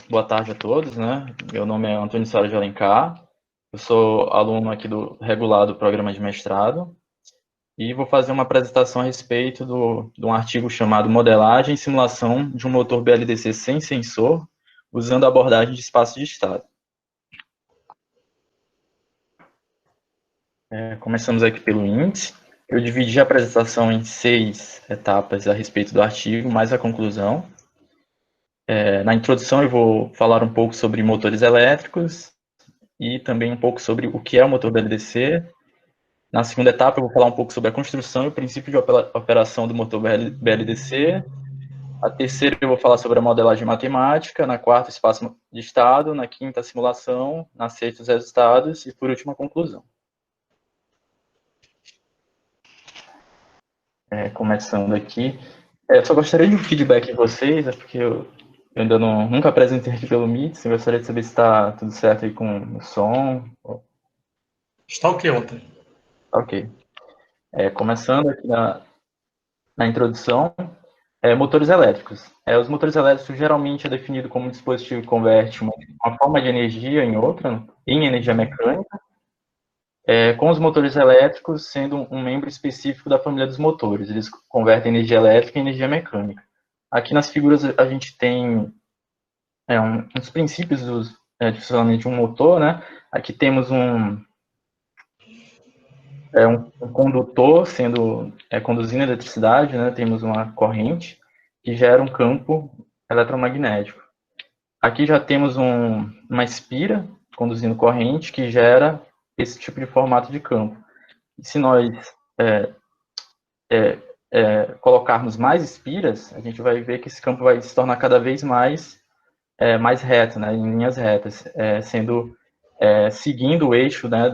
Boa tarde a todos, né? Meu nome é Antônio Sara de Alencar, eu sou aluno aqui do regulado programa de mestrado e vou fazer uma apresentação a respeito de um artigo chamado Modelagem e Simulação de um motor BLDC sem sensor, usando a abordagem de espaço de estado. Começamos aqui pelo índice. Eu dividi a apresentação em 6 etapas a respeito do artigo, mais a conclusão. Na introdução eu vou falar um pouco sobre motores elétricos e também um pouco sobre o que é o motor BLDC. Na segunda etapa eu vou falar um pouco sobre a construção e o princípio de operação do motor BLDC. A terceira eu vou falar sobre a modelagem matemática, na quarta espaço de estado, na quinta a simulação, na sexta os resultados e por último a conclusão. Começando aqui, eu só gostaria de um feedback de vocês, porque eu ainda nunca apresentei aqui pelo Meet, eu gostaria de saber se está tudo certo aí com o som. Está ok ontem. Ok. Começando aqui na introdução, motores elétricos. Os motores elétricos geralmente é definido como um dispositivo que converte uma forma de energia em outra, em energia mecânica, com os motores elétricos sendo um membro específico da família dos motores. Eles convertem energia elétrica em energia mecânica. Aqui nas figuras a gente tem uns princípios de funcionamento de um motor, né? Aqui temos um condutor conduzindo eletricidade, né? Temos uma corrente que gera um campo eletromagnético. Aqui já temos uma espira conduzindo corrente que gera esse tipo de formato de campo. E se nós colocarmos mais espiras, a gente vai ver que esse campo vai se tornar cada vez mais reto, né, em linhas retas, seguindo o eixo, né,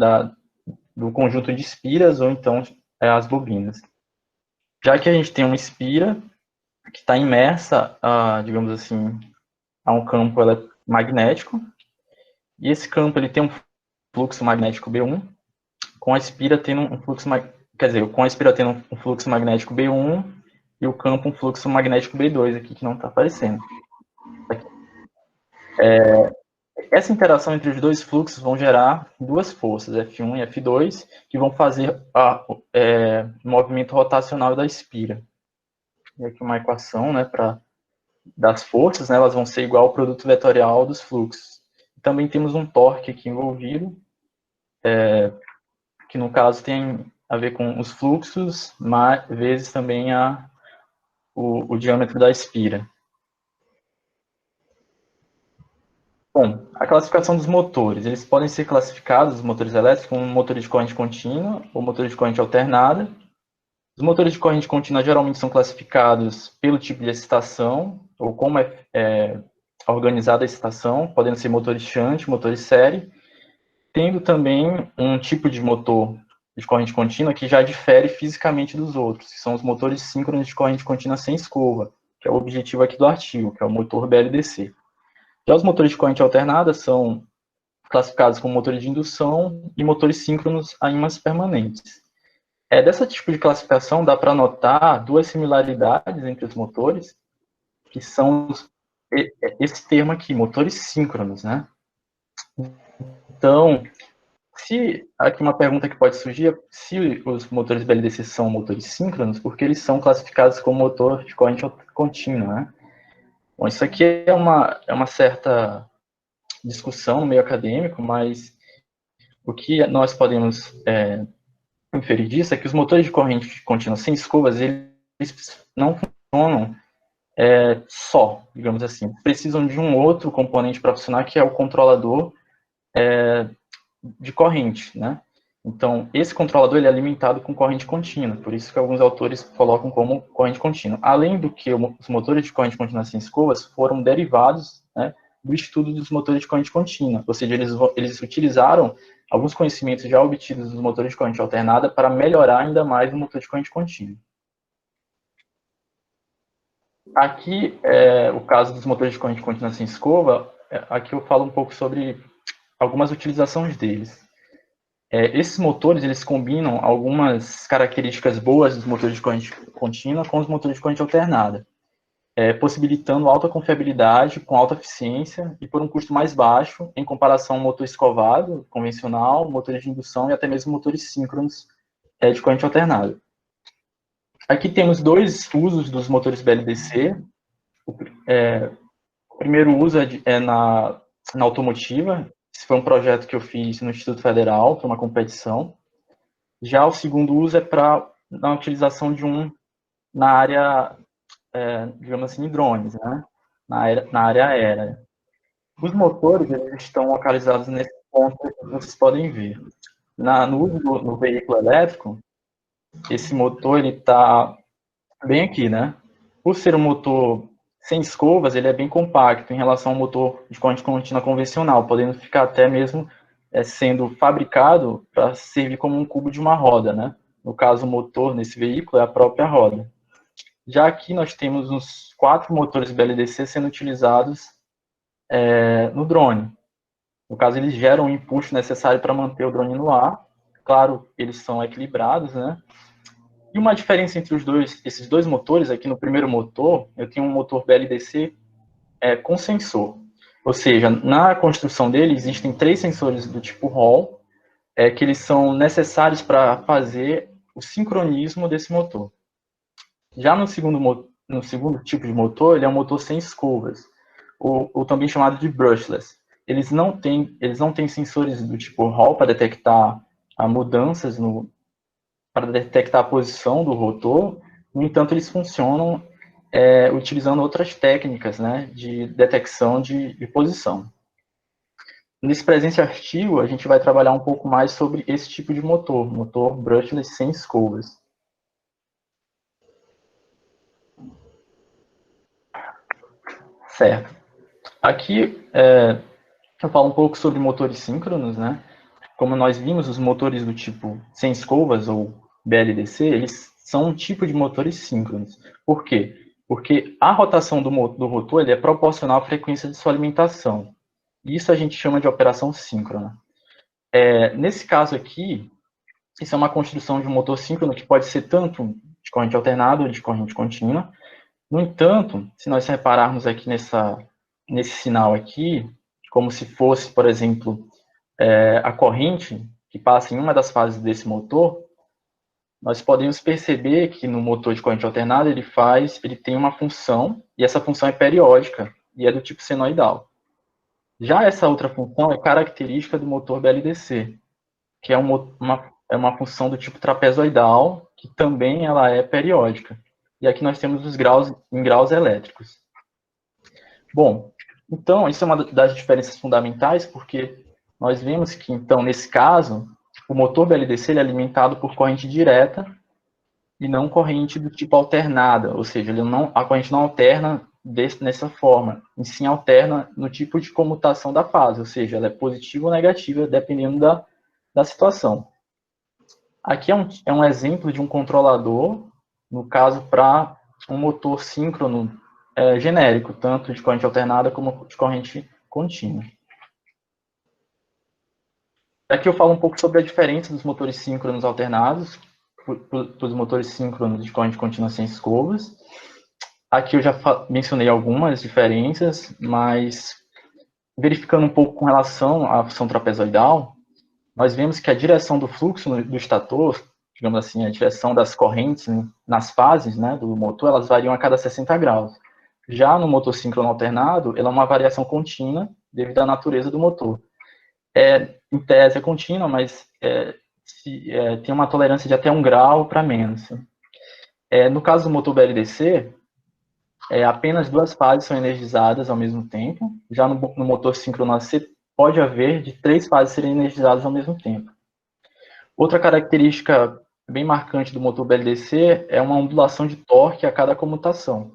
do conjunto de espiras ou então as bobinas. Já que a gente tem uma espira que está imersa, digamos assim, a um campo magnético, e esse campo ele tem um fluxo magnético B1, com a espira tendo um fluxo, com a espira tendo um fluxo magnético B1 e o campo um fluxo magnético B2 aqui que não está aparecendo. Essa interação entre os dois fluxos vão gerar duas forças, F1 e F2, que vão fazer o movimento rotacional da espira. E aqui uma equação, né, das forças, né, elas vão ser igual ao produto vetorial dos fluxos. Também temos um torque aqui envolvido, que no caso tem a ver com os fluxos, vezes também o diâmetro da espira. Bom, a classificação dos motores. Eles podem ser classificados, os motores elétricos, como motores de corrente contínua ou motores de corrente alternada. Os motores de corrente contínua geralmente são classificados pelo tipo de excitação, ou como é organizada a excitação, podendo ser motores shunt, motores série, tendo também um tipo de motor de corrente contínua que já difere fisicamente dos outros, que são os motores síncronos de corrente contínua sem escova, que é o objetivo aqui do artigo, que é o motor BLDC. Já os motores de corrente alternada são classificados como motores de indução e motores síncronos a ímãs permanentes. Dessa tipo de classificação dá para notar duas similaridades entre os motores, que são esse termo aqui, motores síncronos, né? Então, aqui uma pergunta que pode surgir, se os motores BLDC são motores síncronos, porque eles são classificados como motor de corrente contínua, né? Bom, isso aqui é uma certa discussão no meio acadêmico, mas o que nós podemos inferir disso é que os motores de corrente contínua sem escovas, eles não funcionam só, digamos assim. Precisam de um outro componente para funcionar, que é o controlador de corrente, né? Então, esse controlador ele é alimentado com corrente contínua, por isso que alguns autores colocam como corrente contínua. Além do que os motores de corrente contínua sem escovas foram derivados, né, do estudo dos motores de corrente contínua, ou seja, eles utilizaram alguns conhecimentos já obtidos dos motores de corrente alternada para melhorar ainda mais o motor de corrente contínua. Aqui, o caso dos motores de corrente contínua sem escova, aqui eu falo um pouco sobre algumas utilizações deles. Esses motores, eles combinam algumas características boas dos motores de corrente contínua com os motores de corrente alternada. possibilitando alta confiabilidade com alta eficiência e por um custo mais baixo em comparação ao motor escovado, convencional, motores de indução e até mesmo motores síncronos de corrente alternada. Aqui temos dois usos dos motores BLDC. O primeiro uso é na automotiva. Esse foi um projeto que eu fiz no Instituto Federal, para uma competição. Já o segundo uso é na utilização de na área, digamos assim, de drones, né? Na área aérea. Os motores eles estão localizados nesse ponto que vocês podem ver. No uso no veículo elétrico, esse motor ele está bem aqui, né? Por ser um motor sem escovas, ele é bem compacto em relação ao motor de corrente contínua convencional, podendo ficar até mesmo sendo fabricado para servir como um cubo de uma roda, né? No caso, o motor nesse veículo é a própria roda. Já aqui nós temos uns 4 motores BLDC sendo utilizados no drone. No caso, eles geram o impulso necessário para manter o drone no ar. Claro, eles são equilibrados, né? E uma diferença entre esses dois motores, aqui no primeiro motor, eu tenho um motor BLDC com sensor. Ou seja, na construção dele existem 3 sensores do tipo Hall, que eles são necessários para fazer o sincronismo desse motor. Já no segundo tipo de motor, ele é um motor sem escovas, ou também chamado de brushless. Eles não têm sensores do tipo Hall para detectar mudanças para detectar a posição do rotor. No entanto, eles funcionam utilizando outras técnicas, né, de detecção de posição. Nesse presente artigo, a gente vai trabalhar um pouco mais sobre esse tipo de motor brushless sem escovas. Certo. Aqui eu falo um pouco sobre motores síncronos, né? Como nós vimos, os motores do tipo sem escovas, ou BLDC, eles são um tipo de motores síncronos. Por quê? Porque a rotação do rotor ele é proporcional à frequência de sua alimentação. Isso a gente chama de operação síncrona. Nesse caso aqui, isso é uma construção de um motor síncrono que pode ser tanto de corrente alternada ou de corrente contínua. No entanto, se nós repararmos aqui nesse sinal aqui, como se fosse, por exemplo, a corrente que passa em uma das fases desse motor, nós podemos perceber que no motor de corrente alternada ele tem uma função, e essa função é periódica, e é do tipo senoidal. Já essa outra função é característica do motor BLDC, que é uma função do tipo trapezoidal, que também ela é periódica. E aqui nós temos os graus em graus elétricos. Bom, então, isso é uma das diferenças fundamentais, porque nós vemos que, então, nesse caso, o motor BLDC ele é alimentado por corrente direta e não corrente do tipo alternada, ou seja, a corrente não alterna nessa forma, e sim alterna no tipo de comutação da fase, ou seja, ela é positiva ou negativa, dependendo da situação. Aqui é um exemplo de um controlador, no caso, para um motor síncrono genérico, tanto de corrente alternada como de corrente contínua. Aqui eu falo um pouco sobre a diferença dos motores síncronos alternados para os motores síncronos de corrente contínua sem escovas. Aqui eu já mencionei algumas diferenças, mas verificando um pouco com relação à função trapezoidal, nós vemos que a direção do fluxo do estator, digamos assim, a direção das correntes nas fases, né, do motor, elas variam a cada 60 graus. Já no motor síncrono alternado, ela é uma variação contínua devido à natureza do motor. Em tese é contínua, mas tem uma tolerância de até 1 grau para menos. No caso do motor BLDC, apenas 2 fases são energizadas ao mesmo tempo. Já no motor síncrono AC, pode haver de 3 fases serem energizadas ao mesmo tempo. Outra característica bem marcante do motor BLDC é uma ondulação de torque a cada comutação.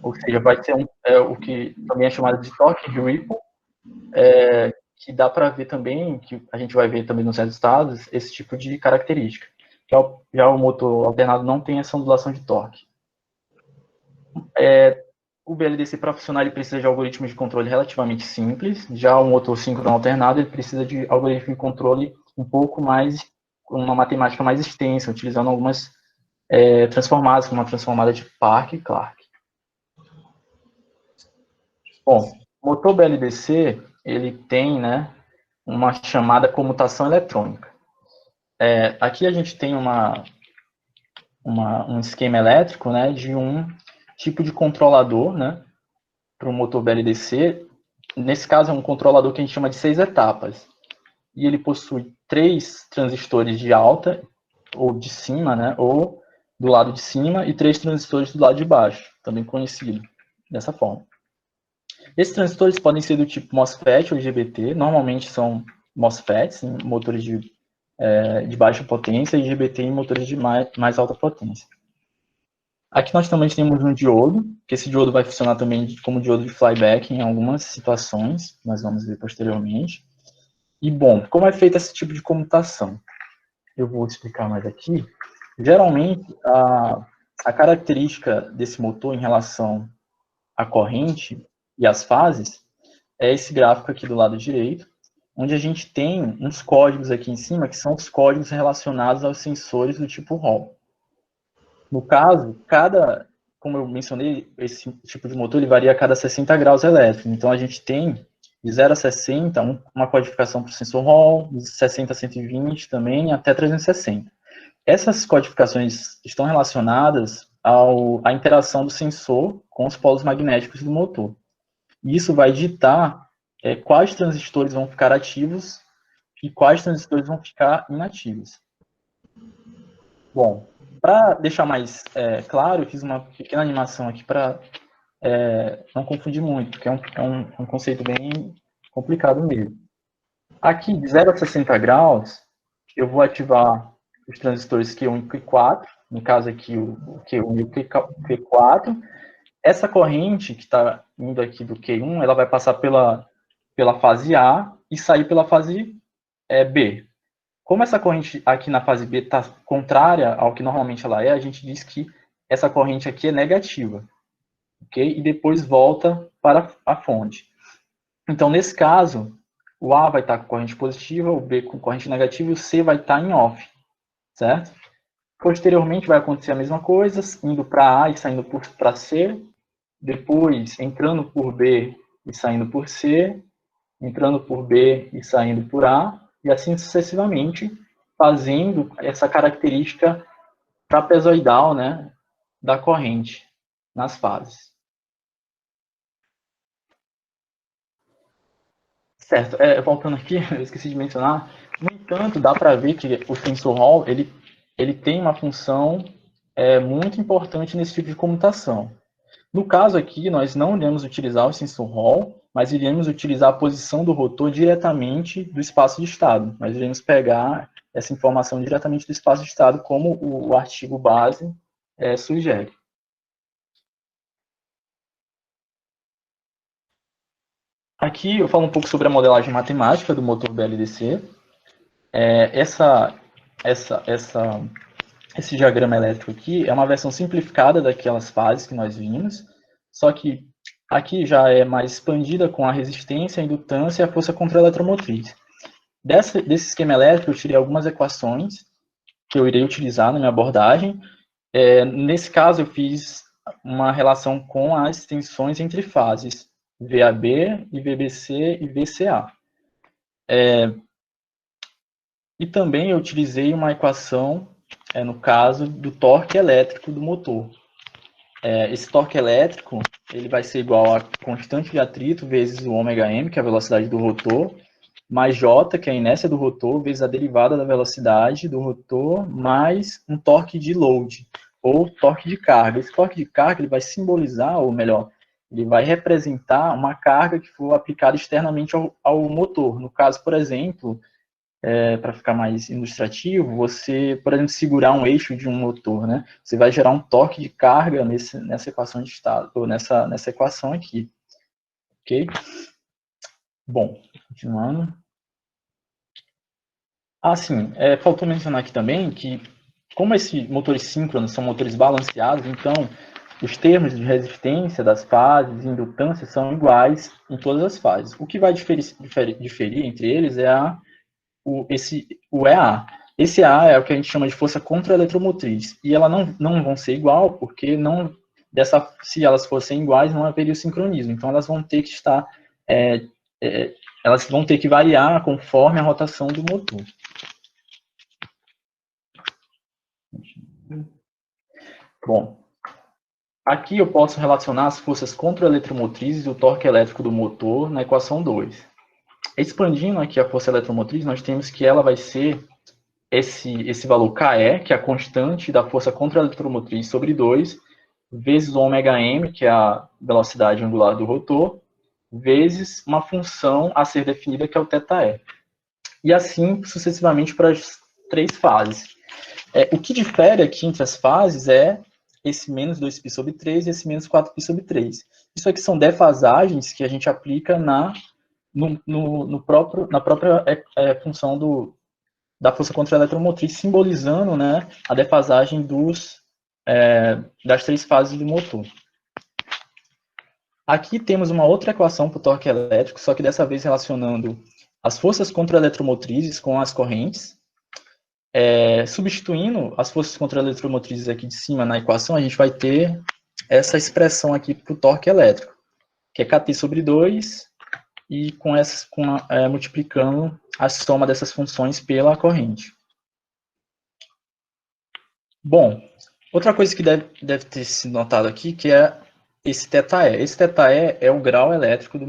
Ou seja, vai ser o que também é chamado de torque ripple, que dá para ver também, que a gente vai ver também nos resultados, esse tipo de característica. Já o motor alternado não tem essa ondulação de torque. O BLDC, para funcionar, ele precisa de algoritmos de controle relativamente simples. Já o motor síncrono alternado, ele precisa de algoritmos de controle um pouco mais, uma matemática mais extensa, utilizando algumas transformadas, como uma transformada de Park e Clark. Bom, o motor BLDC, ele tem, né, uma chamada comutação eletrônica. Aqui a gente tem um esquema elétrico, né, de um tipo de controlador, né, para o motor BLDC. Nesse caso, é um controlador que a gente chama de 6 etapas. E ele possui 3 transistores de alta, ou de cima, né, ou do lado de cima, e 3 transistores do lado de baixo, também conhecido dessa forma. Esses transistores podem ser do tipo MOSFET ou IGBT, normalmente são MOSFETs, em motores de baixa potência, e IGBT em motores de mais alta potência. Aqui nós também temos um diodo, que esse diodo vai funcionar também como diodo de flyback em algumas situações, nós vamos ver posteriormente. E, bom, como é feito esse tipo de comutação? Eu vou explicar mais aqui. Geralmente, a característica desse motor em relação à corrente e às fases é esse gráfico aqui do lado direito, onde a gente tem uns códigos aqui em cima, que são os códigos relacionados aos sensores do tipo Hall. No caso, como eu mencionei, esse tipo de motor ele varia a cada 60 graus elétricos. Então, a gente tem de 0 a 60, uma codificação para o sensor Hall, de 60 a 120 também, até 360. Essas codificações estão relacionadas à interação do sensor com os polos magnéticos do motor. E isso vai ditar quais transistores vão ficar ativos e quais transistores vão ficar inativos. Bom, para deixar mais claro, eu fiz uma pequena animação aqui para não confundir muito, porque é um conceito bem complicado mesmo. Aqui, de 0 a 60 graus, eu vou ativar os transistores Q1 e Q4, no caso aqui o Q1 e o Q4. Essa corrente que está indo aqui do Q1, ela vai passar pela fase A e sair pela fase B. Como essa corrente aqui na fase B está contrária ao que normalmente ela a gente diz que essa corrente aqui é negativa, ok? E depois volta para a fonte. Então, nesse caso, o A vai estar com corrente positiva, o B com corrente negativa e o C vai estar em off, certo? Posteriormente vai acontecer a mesma coisa, indo para A e saindo para C, depois entrando por B e saindo por C, entrando por B e saindo por A, e assim sucessivamente, fazendo essa característica trapezoidal, né, da corrente nas fases. Certo, voltando aqui, eu esqueci de mencionar, no entanto, dá para ver que o sensor Hall, ele tem uma função muito importante nesse tipo de comutação. No caso aqui, nós não iremos utilizar o sensor Hall, mas iremos utilizar a posição do rotor diretamente do espaço de estado. Nós iremos pegar essa informação diretamente do espaço de estado, como o artigo base sugere. Aqui eu falo um pouco sobre a modelagem matemática do motor BLDC. Esse diagrama elétrico aqui é uma versão simplificada daquelas fases que nós vimos, só que aqui já é mais expandida com a resistência, a indutância e a força contra-eletromotriz. Desse esquema elétrico, eu tirei algumas equações que eu irei utilizar na minha abordagem. Nesse caso, eu fiz uma relação com as tensões entre fases, VAB, e VBC e VCA. E também eu utilizei uma equação, no caso, do torque elétrico do motor. Esse torque elétrico ele vai ser igual a constante de atrito vezes o ômega-m, que é a velocidade do rotor, mais J, que é a inércia do rotor, vezes a derivada da velocidade do rotor, mais um torque de load, ou torque de carga. Esse torque de carga ele vai simbolizar, ou melhor, ele vai representar uma carga que for aplicada externamente ao motor. No caso, por exemplo, para ficar mais ilustrativo, você, por exemplo, segurar um eixo de um motor, né? Você vai gerar um torque de carga nessa equação de estado, ou nessa equação aqui. Ok? Bom, continuando. Sim, faltou mencionar aqui também que, como esses motores síncronos são motores balanceados, então os termos de resistência das fases e indutância são iguais em todas as fases. O que vai diferir entre eles é o EA. Esse EA é o que a gente chama de força contra-eletromotriz. E ela não vão ser igual, porque não se elas fossem iguais, não haveria o sincronismo. Então, elas vão ter que estar, elas vão ter que variar conforme a rotação do motor. Bom, aqui eu posso relacionar as forças contra-eletromotrizes e o torque elétrico do motor na equação 2. Expandindo aqui a força eletromotriz, nós temos que ela vai ser esse valor KE, que é a constante da força contra-eletromotriz, sobre 2, vezes o ômega-m, que é a velocidade angular do rotor, vezes uma função a ser definida, que é o θe. E assim, sucessivamente, para as 3 fases. O que difere aqui entre as fases é esse menos 2π sobre 3 e esse menos 4π sobre 3. Isso aqui são defasagens que a gente aplica na própria função da força contra-eletromotriz, simbolizando, né, a defasagem das 3 fases do motor. Aqui temos uma outra equação para o torque elétrico, só que dessa vez relacionando as forças contra-eletromotrizes com as correntes. Substituindo as forças contra-eletromotrizes aqui de cima na equação, a gente vai ter essa expressão aqui para o torque elétrico, que é kT sobre 2, e multiplicando a soma dessas funções pela corrente. Bom, outra coisa que deve ter sido notado aqui, que é esse θe. Esse θe é o grau elétrico do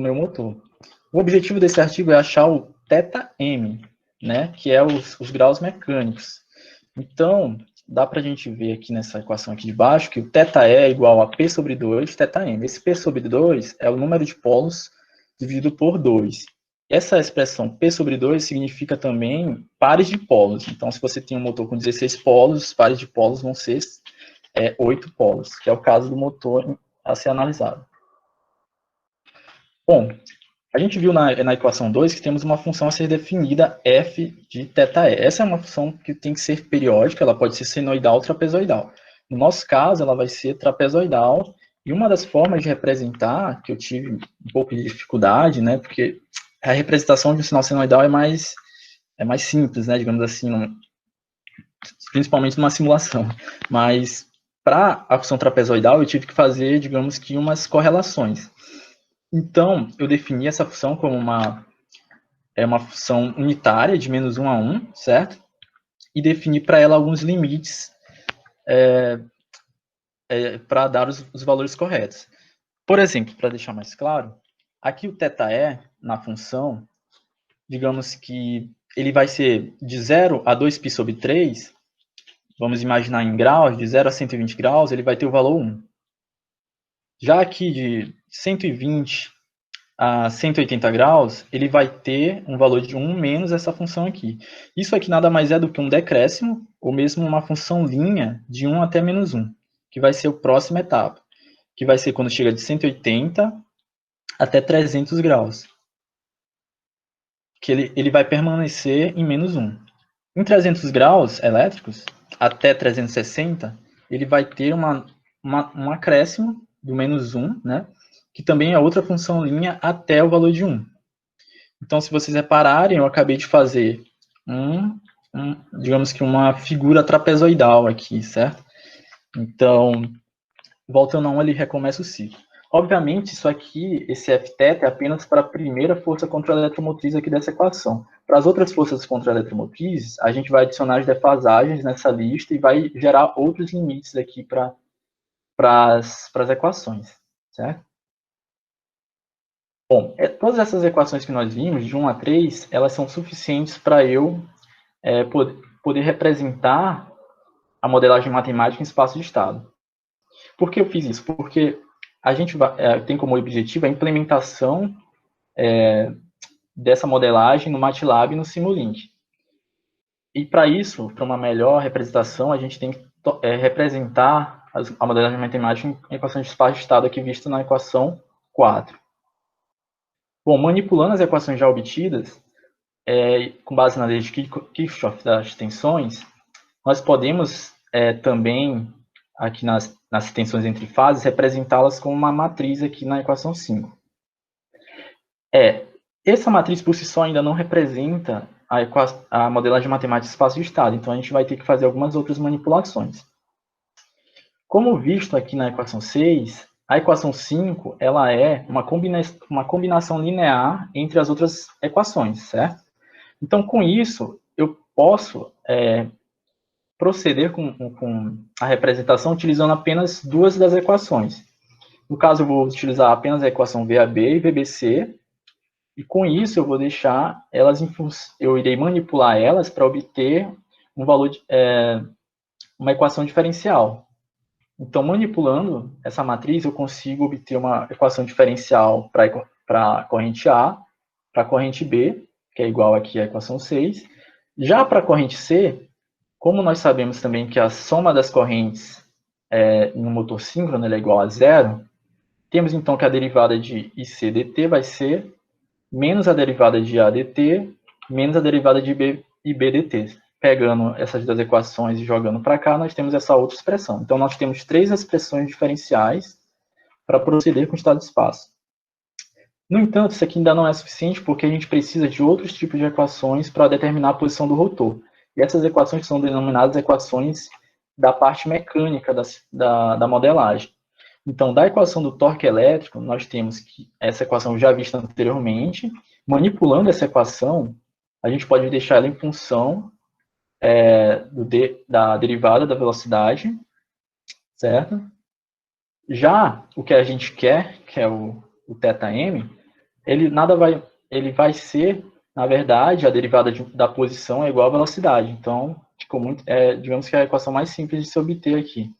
meu motor. O objetivo desse artigo é achar o θm, né, que é os graus mecânicos. Então, dá para a gente ver aqui nessa equação aqui de baixo que o θe é igual a P sobre 2 θm. Esse P sobre 2 é o número de polos dividido por 2. Essa expressão P sobre 2 significa também pares de polos. Então, se você tem um motor com 16 polos, os pares de polos vão ser 8 polos, que é o caso do motor a ser analisado. Bom, a gente viu na equação 2 que temos uma função a ser definida, f de θe. Essa é uma função que tem que ser periódica, ela pode ser senoidal ou trapezoidal. No nosso caso, ela vai ser trapezoidal, e uma das formas de representar, que eu tive um pouco de dificuldade, né, porque a representação de um sinal senoidal é mais simples, né, digamos assim, principalmente numa simulação. Mas, para a função trapezoidal, eu tive que fazer, digamos que, umas correlações. Então, eu defini essa função como uma função unitária de menos 1 a 1, certo? E defini para ela alguns limites para dar os valores corretos. Por exemplo, para deixar mais claro, aqui o θe na função, digamos que ele vai ser de 0 a 2π sobre 3, vamos imaginar em graus, de 0 a 120 graus, ele vai ter o valor 1. Já aqui de 120 a 180 graus, ele vai ter um valor de 1 menos essa função aqui. Isso aqui nada mais é do que um decréscimo, ou mesmo uma função linha de 1 até menos 1, que vai ser a próxima etapa, que vai ser quando chega de 180 até 300 graus, que ele vai permanecer em menos 1. Em 300 graus elétricos, até 360, ele vai ter um acréscimo do menos 1, né? Que também é outra função linha até o valor de 1. Então, se vocês repararem, eu acabei de fazer digamos que uma figura trapezoidal aqui, certo? Então, voltando a 1, ele recomeça o ciclo. Obviamente, isso aqui, esse Fθ é apenas para a primeira força contra-eletromotriz aqui dessa equação. Para as outras forças contra-eletromotrizes, a gente vai adicionar as defasagens nessa lista e vai gerar outros limites aqui para as equações, certo? Bom, todas essas equações que nós vimos, de 1 a 3, elas são suficientes para eu poder representar a modelagem matemática em espaço de estado. Por que eu fiz isso? Porque a gente tem como objetivo a implementação dessa modelagem no MATLAB e no Simulink. E para isso, para uma melhor representação, a gente tem que representar a modelagem matemática em equação de espaço de estado aqui vista na equação 4. Bom, manipulando as equações já obtidas, com base na lei de Kirchhoff das tensões, nós podemos também, aqui nas tensões entre fases, representá-las como uma matriz aqui na equação 5. Essa matriz por si só ainda não representa a modelagem matemática de espaço de estado, então a gente vai ter que fazer algumas outras manipulações. Como visto aqui na equação 6, a equação 5 ela é uma combinação linear entre as outras equações, certo? Então, com isso, eu posso proceder com a representação utilizando apenas duas das equações. No caso, eu vou utilizar apenas a equação VAB e VBC, e com isso eu vou deixar elas eu irei manipular elas para obter um valor uma equação diferencial. Então, manipulando essa matriz, eu consigo obter uma equação diferencial para a corrente A, para a corrente B, que é igual aqui à equação 6. Já para a corrente C, como nós sabemos também que a soma das correntes em um motor síncrono é igual a zero, temos então que a derivada de IC dt vai ser menos a derivada de A dt, menos a derivada de B dt. Pegando essas duas equações e jogando para cá, nós temos essa outra expressão. Então, nós temos três expressões diferenciais para proceder com o estado de espaço. No entanto, isso aqui ainda não é suficiente, porque a gente precisa de outros tipos de equações para determinar a posição do rotor. E essas equações são denominadas equações da parte mecânica da modelagem. Então, da equação do torque elétrico, nós temos que essa equação já vista anteriormente. Manipulando essa equação, a gente pode deixar ela em função da derivada da velocidade, certo? Já o que a gente quer, que é o θm, ele vai ser, na verdade, a derivada da posição é igual à velocidade. Então, digamos que é a equação mais simples de se obter aqui.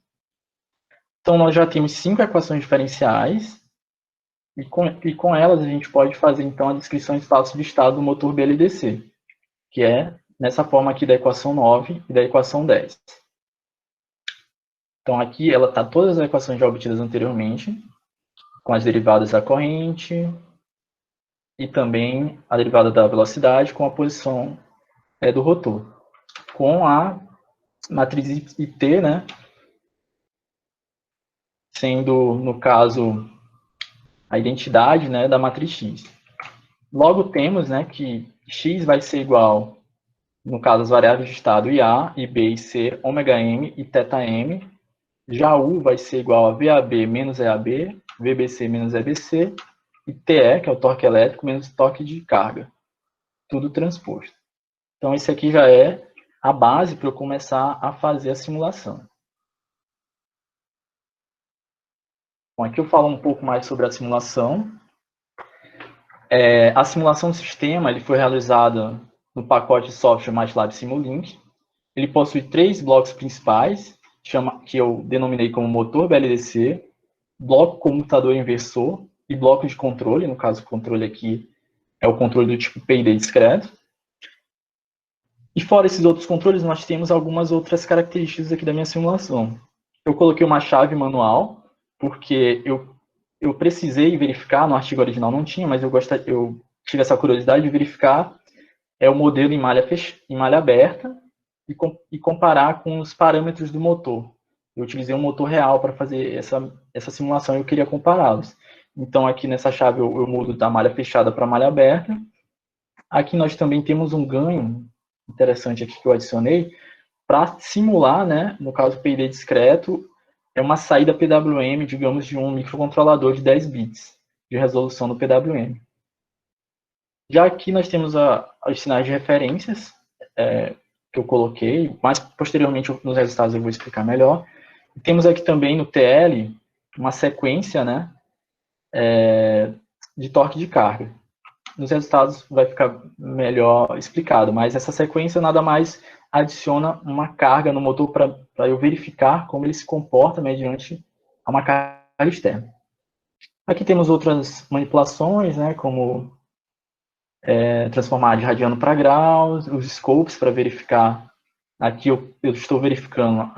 Então, nós já temos 5 equações diferenciais, e com elas a gente pode fazer, então, a descrição em espaço de estado do motor BLDC, que é nessa forma aqui da equação 9 e da equação 10. Então, aqui ela está todas as equações já obtidas anteriormente, com as derivadas da corrente e também a derivada da velocidade com a posição do rotor, com a matriz IT, né, sendo, no caso, a identidade, né, da matriz X. Logo, temos, né, que X vai ser igual, no caso, as variáveis de estado IA, IB e C, ômega-m e θm. Já U vai ser igual a VAB menos EAB, VBC menos EBC, e TE, que é o torque elétrico, menos torque de carga. Tudo transposto. Então, esse aqui já é a base para eu começar a fazer a simulação. Bom, aqui eu falo um pouco mais sobre a simulação. A simulação do sistema ele foi realizada no pacote de software MATLAB Simulink. Ele possui 3 blocos principais, que eu denominei como motor BLDC, bloco comutador inversor e bloco de controle. No caso, o controle aqui é o controle do tipo PID discreto. E fora esses outros controles, nós temos algumas outras características aqui da minha simulação. Eu coloquei uma chave manual, porque eu precisei verificar, no artigo original não tinha, mas eu tive essa curiosidade de verificar o modelo em malha aberta e comparar com os parâmetros do motor. Eu utilizei um motor real para fazer essa simulação e eu queria compará-los. Então, aqui nessa chave eu mudo da malha fechada para malha aberta. Aqui nós também temos um ganho interessante aqui que eu adicionei para simular, né, no caso PID discreto, é uma saída PWM, digamos, de um microcontrolador de 10 bits de resolução do PWM. Já aqui nós temos os sinais de referências que eu coloquei, mas posteriormente nos resultados eu vou explicar melhor. E temos aqui também no TL uma sequência, né, de torque de carga. Nos resultados vai ficar melhor explicado, mas essa sequência nada mais adiciona uma carga no motor para eu verificar como ele se comporta mediante uma carga externa. Aqui temos outras manipulações, né, como transformar de radiano para graus, os scopes para verificar. Aqui eu estou verificando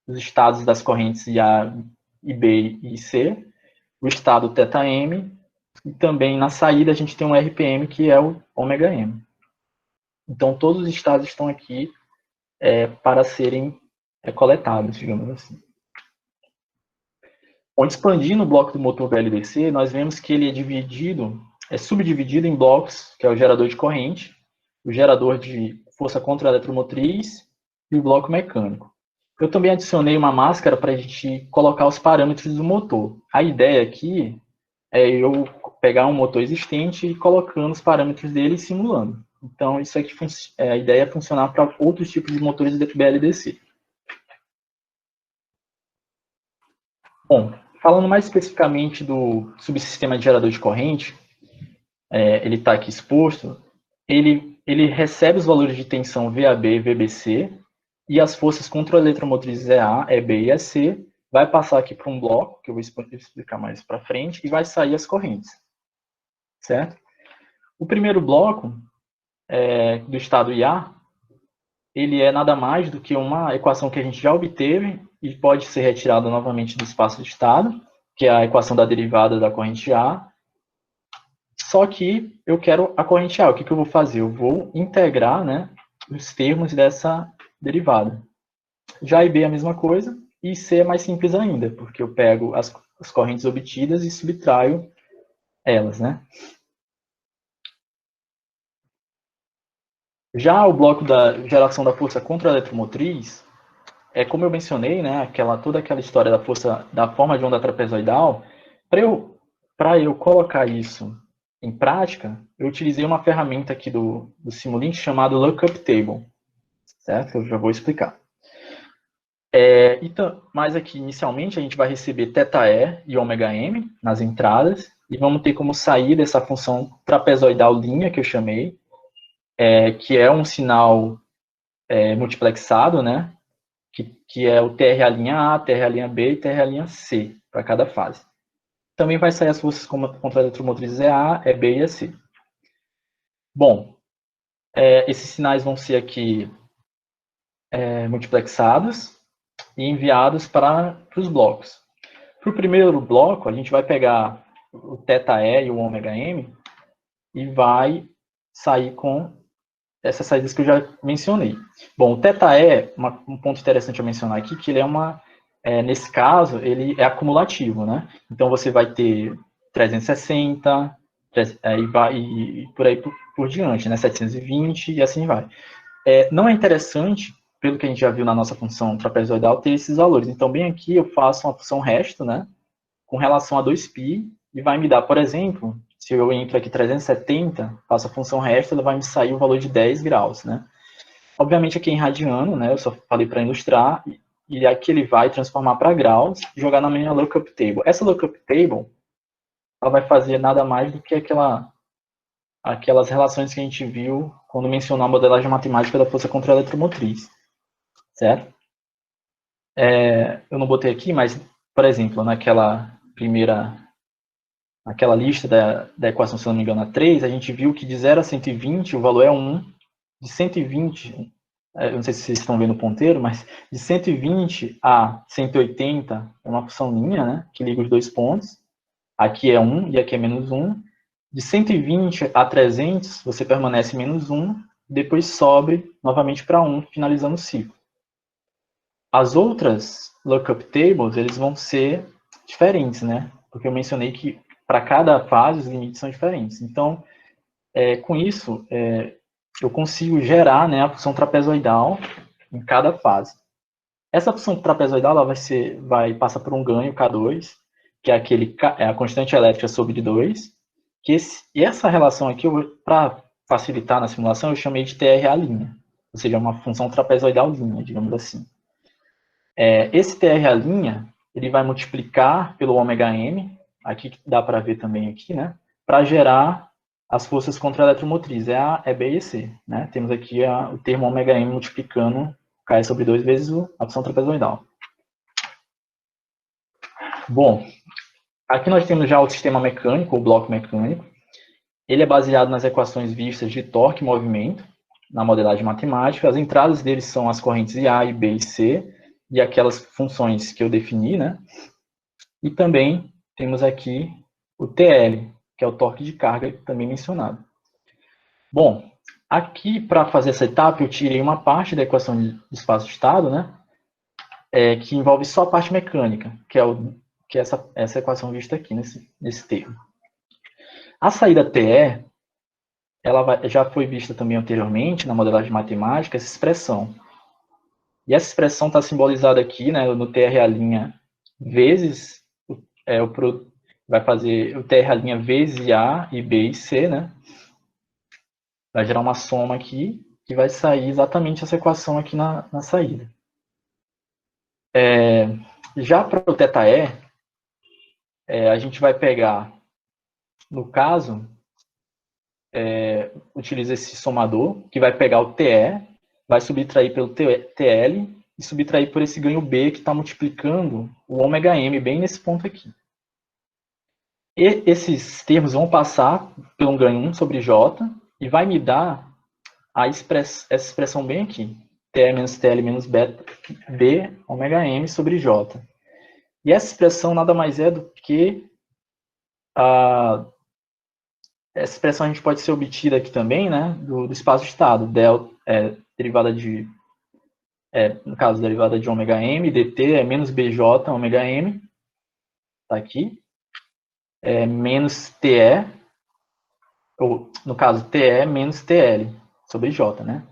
os estados das correntes IA, IB e C, o estado θm, e também na saída a gente tem um RPM, que é o ômega-m. Então, todos os estados estão aqui para serem coletados, digamos assim. Bom, expandindo o bloco do motor BLDC, nós vemos que ele é subdividido em blocos, que é o gerador de corrente, o gerador de força contra-eletromotriz e o bloco mecânico. Eu também adicionei uma máscara para a gente colocar os parâmetros do motor. A ideia aqui é eu pegar um motor existente e colocando os parâmetros dele e simulando. Então, isso aqui a ideia é funcionar para outros tipos de motores de BLDC. Bom, falando mais especificamente do subsistema de gerador de corrente, ele está aqui exposto, ele recebe os valores de tensão VAB e VBC e as forças contra-eletromotrizes EA, EB e EC, vai passar aqui para um bloco, que eu vou explicar mais para frente, e vai sair as correntes. Certo? O primeiro bloco do estado IA, ele é nada mais do que uma equação que a gente já obteve e pode ser retirada novamente do espaço de estado, que é a equação da derivada da corrente A. Só que eu quero a corrente A. O que eu vou fazer? Eu vou integrar, né, os termos dessa derivada. Já IB é a mesma coisa, e C é mais simples ainda, porque eu pego as correntes obtidas e subtraio elas, né? Já o bloco da geração da força contra-eletromotriz, como eu mencionei, né, toda aquela história da força da forma de onda trapezoidal, para eu colocar isso em prática, eu utilizei uma ferramenta aqui do Simulink chamada Lookup Table, certo? Eu já vou explicar. Então, mas aqui, inicialmente, a gente vai receber θe e ômega-m nas entradas, e vamos ter como sair dessa função trapezoidal linha, que eu chamei, que é um sinal multiplexado, né? Que é o TR'-A, TR'-B e TR'-C, para cada fase. Também vai sair as forças contra-eletromotrizes EA, EB e EC. Bom, esses sinais vão ser aqui multiplexados e enviados para os blocos. Para o primeiro bloco, a gente vai pegar o θe e o ômega-m e vai sair com essas saídas que eu já mencionei. Bom, o θe, um ponto interessante a mencionar aqui, que ele nesse caso, ele é acumulativo, né? Então, você vai ter 360, e por aí por diante, né? 720 e assim vai. Não é interessante, pelo que a gente já viu na nossa função trapezoidal, ter esses valores. Então, bem aqui, eu faço uma função resto, né? Com relação a 2π, e vai me dar, por exemplo, se eu entro aqui 370, faço a função resto, ela vai me sair o valor de 10 graus, né? Obviamente aqui em radiano, né? Eu só falei para ilustrar, e aqui ele vai transformar para graus e jogar na minha lookup table. Essa lookup table, ela vai fazer nada mais do que aquelas relações que a gente viu quando mencionou a modelagem matemática da força contra-eletromotriz, certo? Eu não botei aqui, mas, por exemplo, naquela lista da equação, se não me engano, a 3, a gente viu que de 0 a 120 o valor é 1, de 120, eu não sei se vocês estão vendo o ponteiro, mas de 120 a 180 é uma função linha, né, que liga os dois pontos. Aqui é 1 e aqui é menos 1. De 120 a 300, você permanece menos 1, depois sobe novamente para 1, finalizando o ciclo. As outras lookup tables, eles vão ser diferentes, né? Porque eu mencionei que para cada fase os limites são diferentes. Então, com isso, eu consigo gerar, né, a função trapezoidal em cada fase. Essa função trapezoidal ela vai passar por um ganho K2, que é a constante elétrica sobre 2. E essa relação aqui, para facilitar na simulação, eu chamei de TRA', ou seja, uma função trapezoidal linha, digamos assim. Esse TRA', ele vai multiplicar pelo ômega-m, aqui dá para ver também aqui, né, para gerar as forças contra-eletromotrizes, A, EB e EC. Né? Temos aqui o termo ômega-m multiplicando K sobre 2 vezes a função trapezoidal. Bom, aqui nós temos já o sistema mecânico, o bloco mecânico. Ele é baseado nas equações vistas de torque e movimento, na modelagem matemática. As entradas deles são as correntes A, B e C, e aquelas funções que eu defini, né? E também temos aqui o TL, que é o torque de carga, também mencionado. Bom, aqui para fazer essa etapa eu tirei uma parte da equação de espaço-estado, né? Que envolve só a parte mecânica, que é essa equação vista aqui nesse termo. A saída TE, ela já foi vista também anteriormente na modelagem matemática, essa expressão. E essa expressão está simbolizada aqui, né, no TR' vezes, vai fazer o TR' vezes A e B e C, né? Vai gerar uma soma aqui, que vai sair exatamente essa equação aqui na saída. Já para o θe, a gente vai pegar, no caso, utiliza esse somador, que vai pegar o TE, vai subtrair pelo TL e subtrair por esse ganho B que está multiplicando o ômega-m bem nesse ponto aqui. E esses termos vão passar pelo ganho 1 sobre J e vai me dar essa expressão bem aqui. TE menos TL menos beta, B ômega-m sobre J. E essa expressão nada mais é do que essa expressão a gente pode ser obtida aqui também, né, do espaço de estado, derivada de, no caso, derivada de ômega-m, dt é menos bj ômega-m, tá aqui, menos te, ou no caso, te menos tl sobre j, né?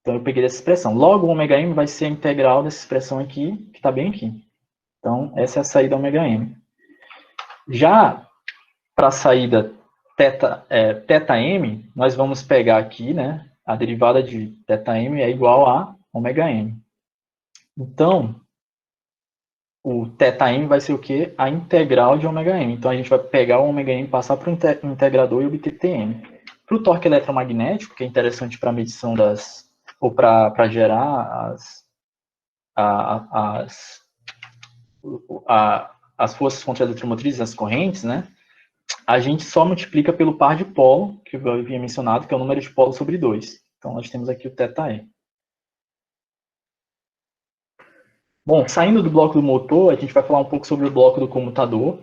Então eu peguei essa expressão. Logo, o ômega-m vai ser a integral dessa expressão aqui, que está bem aqui. Então, essa é a saída ômega-m. Já para a saída θm, nós vamos pegar aqui, né, a derivada de θm é igual a ômega-m. Então, o θm vai ser o quê? A integral de ômega-m. Então, a gente vai pegar o ômega-m, passar para o integrador e obter Tm. Para o torque eletromagnético, que é interessante para a medição ou para gerar as forças contra as eletromotrizes, as correntes, né? A gente só multiplica pelo par de polo, que eu havia mencionado, que é o número de polos sobre 2. Então, nós temos aqui o θe. Bom, saindo do bloco do motor, a gente vai falar um pouco sobre o bloco do comutador.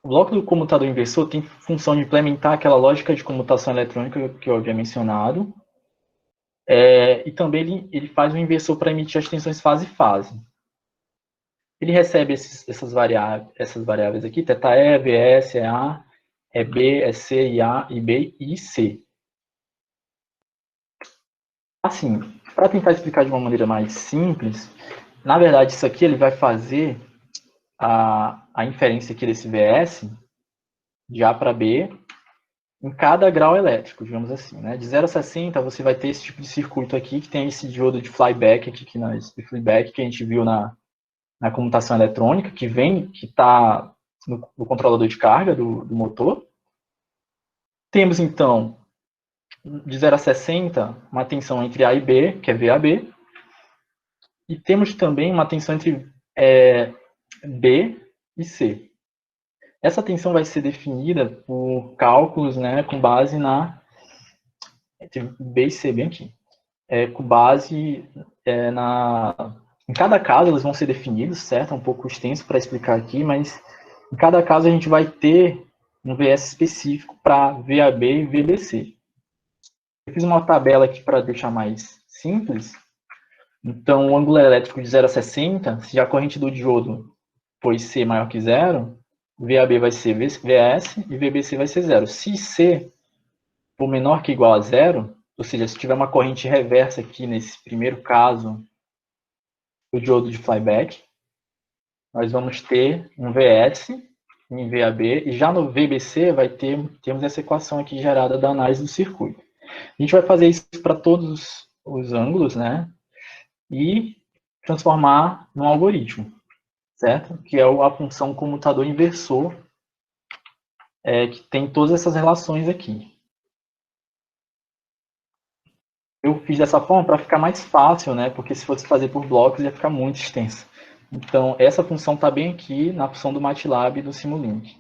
O bloco do comutador inversor tem função de implementar aquela lógica de comutação eletrônica que eu havia mencionado. E também ele faz um inversor para emitir as tensões fase-fase. Ele recebe essas variáveis aqui, θe, Vs, A, B, C, IA, IB e C. Assim, para tentar explicar de uma maneira mais simples, na verdade, isso aqui ele vai fazer a inferência aqui desse Vs de A para B em cada grau elétrico, digamos assim, né? De 0 a 60, você vai ter esse tipo de circuito aqui, que tem esse diodo de flyback aqui, que a gente viu na comutação eletrônica, que está no controlador de carga do motor. Temos, então, de 0 a 60, uma tensão entre A e B, que é VAB. E temos também uma tensão entre B e C. Essa tensão vai ser definida por cálculos, né, com base entre B e C, bem aqui. Com base em cada caso, eles vão ser definidos, certo? É um pouco extenso para explicar aqui, mas em cada caso a gente vai ter um VS específico para VAB e VBC. Eu fiz uma tabela aqui para deixar mais simples. Então, o ângulo elétrico de 0 a 60, se a corrente do diodo for C maior que 0, VAB vai ser VS e VBC vai ser 0. Se C for menor que ou igual a 0, ou seja, se tiver uma corrente reversa aqui nesse primeiro caso, o diodo de flyback, nós vamos ter um VS em VAB, e já no VBC temos essa equação aqui gerada da análise do circuito. A gente vai fazer isso para todos os ângulos, né? E transformar num algoritmo, certo? Que é a função comutador inversor, que tem todas essas relações aqui. Eu fiz dessa forma para ficar mais fácil, né? Porque se fosse fazer por blocos ia ficar muito extenso. Então, essa função está bem aqui na função do MATLAB e do Simulink.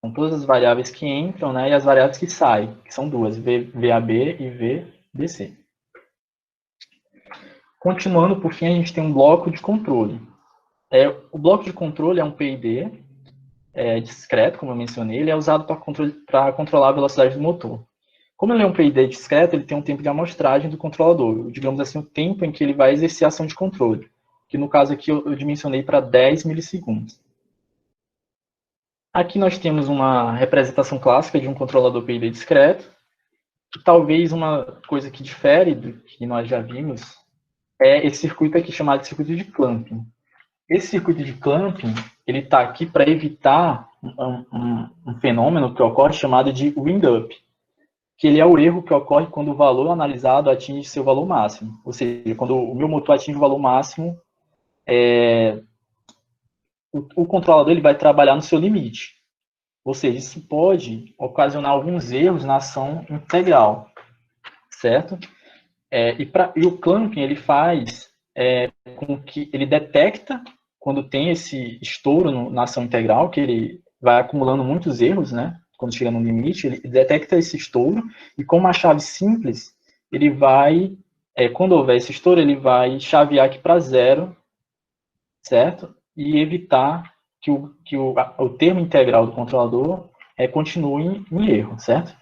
São todas as variáveis que entram, né? E as variáveis que saem, que são duas, VAB e VBC. Continuando, por fim, a gente tem um bloco de controle. O bloco de controle é um PID discreto, como eu mencionei, ele é usado para controlar a velocidade do motor. Como ele é um PID discreto, ele tem um tempo de amostragem do controlador, digamos assim, o tempo em que ele vai exercer a ação de controle, que no caso aqui eu dimensionei para 10 milissegundos. Aqui nós temos uma representação clássica de um controlador PID discreto. Talvez uma coisa que difere do que nós já vimos é esse circuito aqui chamado de circuito de clamping. Esse circuito de clamping, ele está aqui para evitar um fenômeno que ocorre chamado de wind-up, que ele é o erro que ocorre quando o valor analisado atinge seu valor máximo. Ou seja, quando o meu motor atinge o valor máximo, o controlador ele vai trabalhar no seu limite. Ou seja, isso pode ocasionar alguns erros na ação integral, certo? E o clamping ele faz com que ele detecta quando tem esse estouro na ação integral, que ele vai acumulando muitos erros, né? Quando chega no limite, ele detecta esse estouro e com uma chave simples, ele vai, quando houver esse estouro, ele vai chavear aqui para zero, certo? E evitar que o termo integral do controlador continue em erro, certo?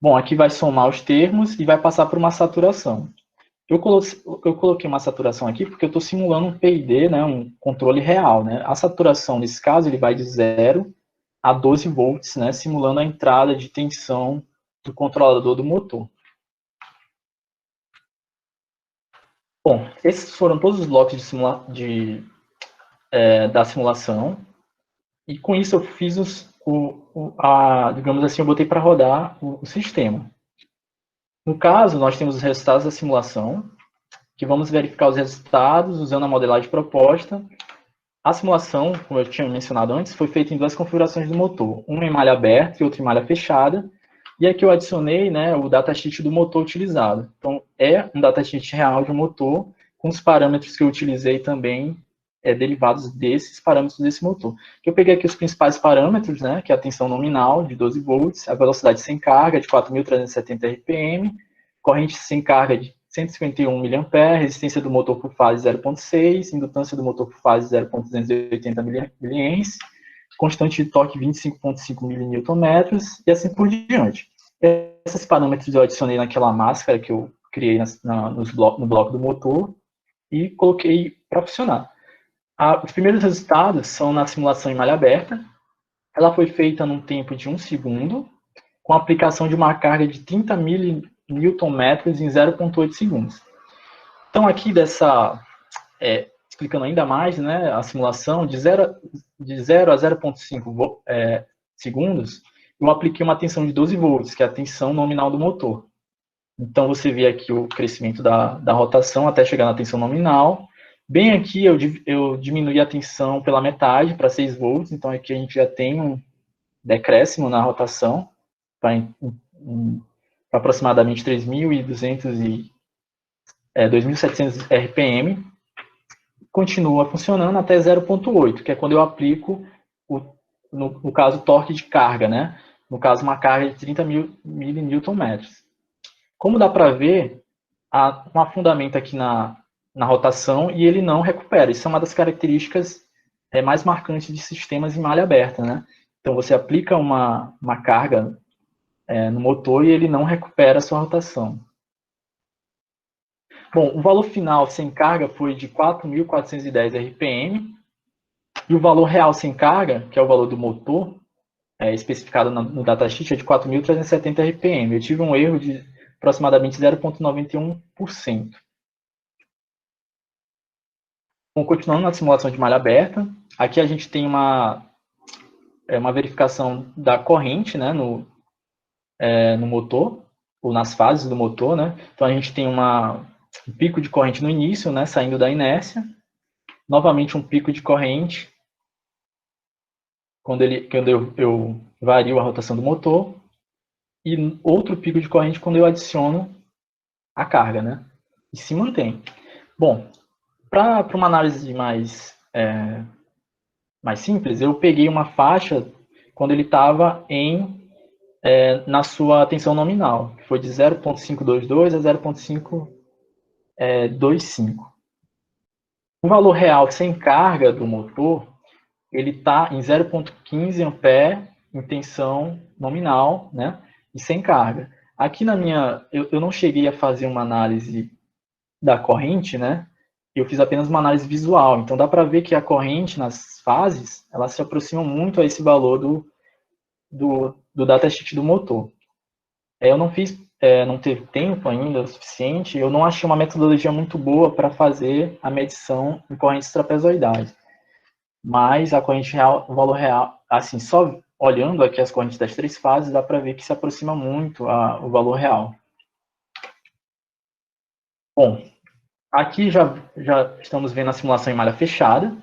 Bom, aqui vai somar os termos e vai passar por uma saturação. Eu coloquei uma saturação aqui porque eu estou simulando um PID, né, um controle real. Né? A saturação, nesse caso, ele vai de 0 a 12 volts, né, simulando a entrada de tensão do controlador do motor. Bom, esses foram todos os blocos da simulação. E com isso eu fiz digamos assim, eu botei para rodar o sistema. No caso, nós temos os resultados da simulação, que vamos verificar os resultados usando a modelagem proposta. A simulação, como eu tinha mencionado antes, foi feita em duas configurações do motor, uma em malha aberta e outra em malha fechada, e aqui eu adicionei, né, o datasheet do motor utilizado. Então, é um datasheet real de um motor, com os parâmetros que eu utilizei também, derivados desses parâmetros desse motor. Eu peguei aqui os principais parâmetros, né, que é a tensão nominal de 12 volts, a velocidade sem carga de 4.370 RPM, corrente sem carga de 151 mA, resistência do motor por fase 0.6, indutância do motor por fase 0.280 mA, constante de torque 25.5 Nm e assim por diante. Esses parâmetros eu adicionei naquela máscara que eu criei no bloco do motor e coloquei para funcionar. Os primeiros resultados são na simulação em malha aberta. Ela foi feita num tempo de 1 segundo, com a aplicação de uma carga de 30 Nm em 0,8 segundos. Então, aqui explicando ainda mais, né, a simulação, de 0 a 0,5 segundos, eu apliquei uma tensão de 12 volts, que é a tensão nominal do motor. Então, você vê aqui o crescimento da rotação até chegar na tensão nominal. Bem aqui, eu diminuí a tensão pela metade, para 6 volts, então aqui a gente já tem um decréscimo na rotação, para aproximadamente 3.200 e 2.700 RPM. Continua funcionando até 0,8, que é quando eu aplico, no caso, torque de carga, né? No caso, uma carga de 30 mil Nm. Como dá para ver, há um afundamento aqui na rotação e ele não recupera. Isso é uma das características mais marcantes de sistemas em malha aberta, né? Então, você aplica uma carga no motor e ele não recupera a sua rotação. Bom, o valor final sem carga foi de 4.410 RPM, e o valor real sem carga, que é o valor do motor, especificado no datasheet, é de 4.370 RPM. Eu tive um erro de aproximadamente 0,91%. Bom, continuando na simulação de malha aberta, aqui a gente tem uma verificação da corrente, né, no motor, ou nas fases do motor, né? Então a gente tem um pico de corrente no início, né, saindo da inércia, novamente um pico de corrente quando eu vario a rotação do motor, e outro pico de corrente quando eu adiciono a carga, né? E se mantém. Bom, para uma análise mais simples, eu peguei uma faixa quando ele estava na sua tensão nominal, que foi de 0,522 a 0,525. O valor real sem carga do motor, ele está em 0,15 ampere em tensão nominal, né, e sem carga. Aqui eu não cheguei a fazer uma análise da corrente, né, eu fiz apenas uma análise visual, então dá para ver que a corrente nas fases, ela se aproxima muito a esse valor do datasheet do motor. Eu não fiz não teve tempo ainda o suficiente, eu não achei uma metodologia muito boa para fazer a medição em correntes trapezoidais. Mas a corrente real, o valor real, assim, só olhando aqui as correntes das 3 fases, dá para ver que se aproxima muito o valor real. Bom, aqui já estamos vendo a simulação em malha fechada.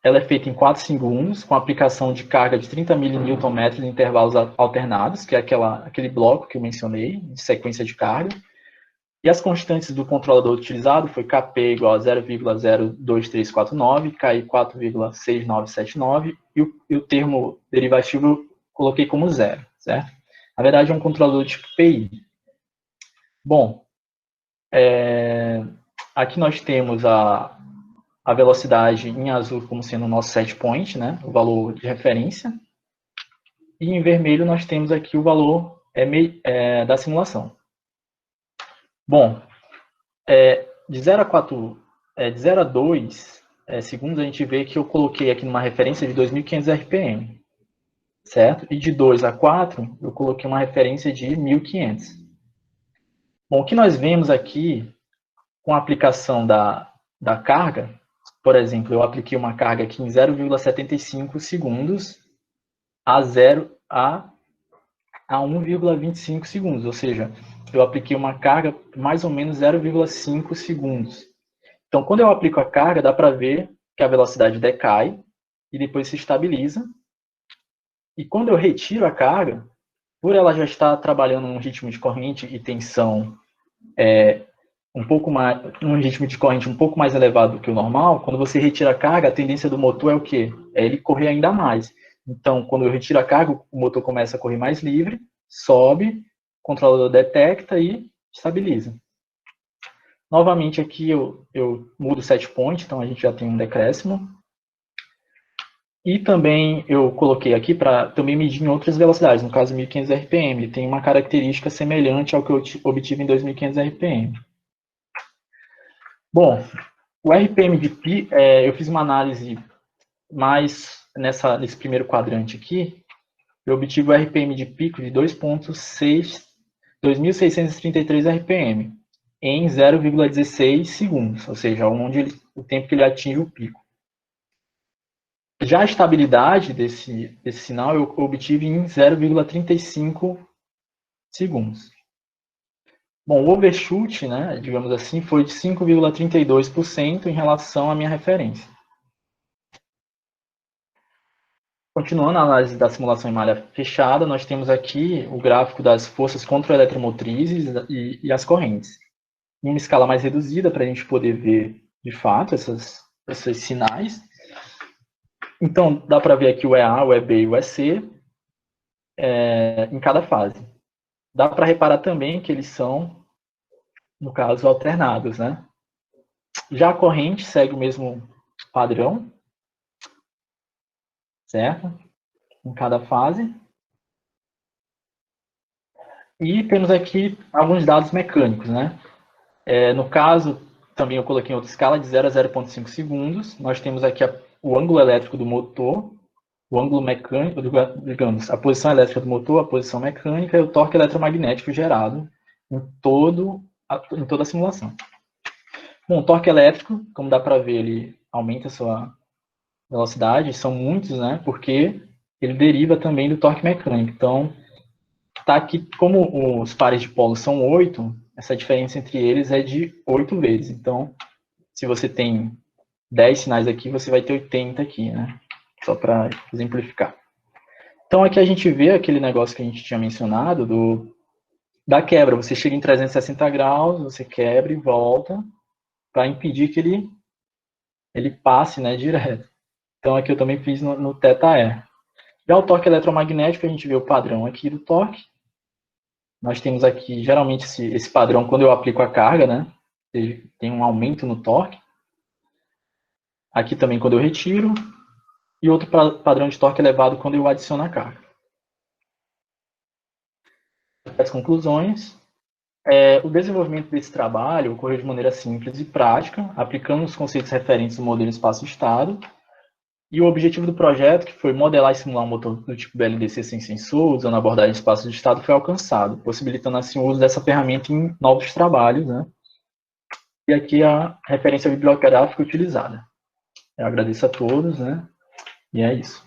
Ela é feita em 4 segundos, com aplicação de carga de 30 mNm em intervalos alternados, que é aquele bloco que eu mencionei, de sequência de carga. E as constantes do controlador utilizado foi Kp igual a 0,02349, Ki 4,6979 e o termo derivativo eu coloquei como zero, certo? Na verdade, é um controlador tipo PI. Bom, aqui nós temos a velocidade em azul como sendo o nosso set point, né? O valor de referência. E em vermelho nós temos aqui o valor da simulação. Bom, de 0 a 2 segundos, a gente vê que eu coloquei aqui numa referência de 2.500 RPM, certo? E de 2 a 4, eu coloquei uma referência de 1.500. Bom, o que nós vemos aqui, com a aplicação da carga, por exemplo, eu apliquei uma carga aqui em 0,75 segundos a 1,25 segundos, ou seja, eu apliquei uma carga mais ou menos 0,5 segundos. Então, quando eu aplico a carga, dá para ver que a velocidade decai e depois se estabiliza. E quando eu retiro a carga, por ela já estar trabalhando num ritmo de corrente e tensão um ritmo de corrente um pouco mais elevado do que o normal, quando você retira a carga, a tendência do motor é o quê? É ele correr ainda mais. Então, quando eu retiro a carga, o motor começa a correr mais livre, sobe, o controlador detecta e estabiliza. Novamente aqui eu mudo o set point, então a gente já tem um decréscimo. E também eu coloquei aqui para também medir em outras velocidades, no caso 1.500 RPM. Ele tem uma característica semelhante ao que eu obtive em 2.500 RPM. Bom, o RPM de pico, eu fiz uma análise mais nesse primeiro quadrante aqui. Eu obtive o RPM de pico de 2.633 RPM em 0,16 segundos, ou seja, o tempo que ele atinge o pico. Já a estabilidade desse sinal eu obtive em 0,35 segundos. Bom, o overshoot, né, digamos assim, foi de 5,32% em relação à minha referência. Continuando a análise da simulação em malha fechada, nós temos aqui o gráfico das forças contra-eletromotrizes e as correntes. Em uma escala mais reduzida, para a gente poder ver, de fato, esses sinais. Então, dá para ver aqui o EA, o EB e o EC em cada fase. Dá para reparar também que eles são, no caso, alternados, né? Já a corrente segue o mesmo padrão, certo? Em cada fase. E temos aqui alguns dados mecânicos, né? No caso, também eu coloquei em outra escala, de 0 a 0,5 segundos. Nós temos aqui o ângulo elétrico do motor, o ângulo mecânico, digamos, a posição elétrica do motor, a posição mecânica e o torque eletromagnético gerado em toda a simulação. Bom, o torque elétrico, como dá para ver, ele aumenta a sua velocidade, são muitos, né? Porque ele deriva também do torque mecânico. Então, tá aqui, como os pares de polos são 8, essa diferença entre eles é de 8 vezes. Então, se você tem 10 sinais aqui, você vai ter 80 aqui, né? Só para exemplificar. Então, aqui a gente vê aquele negócio que a gente tinha mencionado da quebra. Você chega em 360 graus, você quebra e volta para impedir que ele passe, né, direto. Então, aqui eu também fiz no θe. Já o torque eletromagnético, a gente vê o padrão aqui do torque. Nós temos aqui, geralmente, esse padrão quando eu aplico a carga, né? Tem um aumento no torque. Aqui também quando eu retiro. E outro padrão de torque elevado quando eu adiciono a carga. As conclusões. O desenvolvimento desse trabalho ocorreu de maneira simples e prática, aplicando os conceitos referentes do modelo espaço-estado, E o objetivo do projeto, que foi modelar e simular um motor do tipo BLDC sem sensor, usando a abordagem de espaço de estado, foi alcançado, possibilitando assim o uso dessa ferramenta em novos trabalhos, né? E aqui a referência bibliográfica utilizada. Eu agradeço a todos, né? E é isso.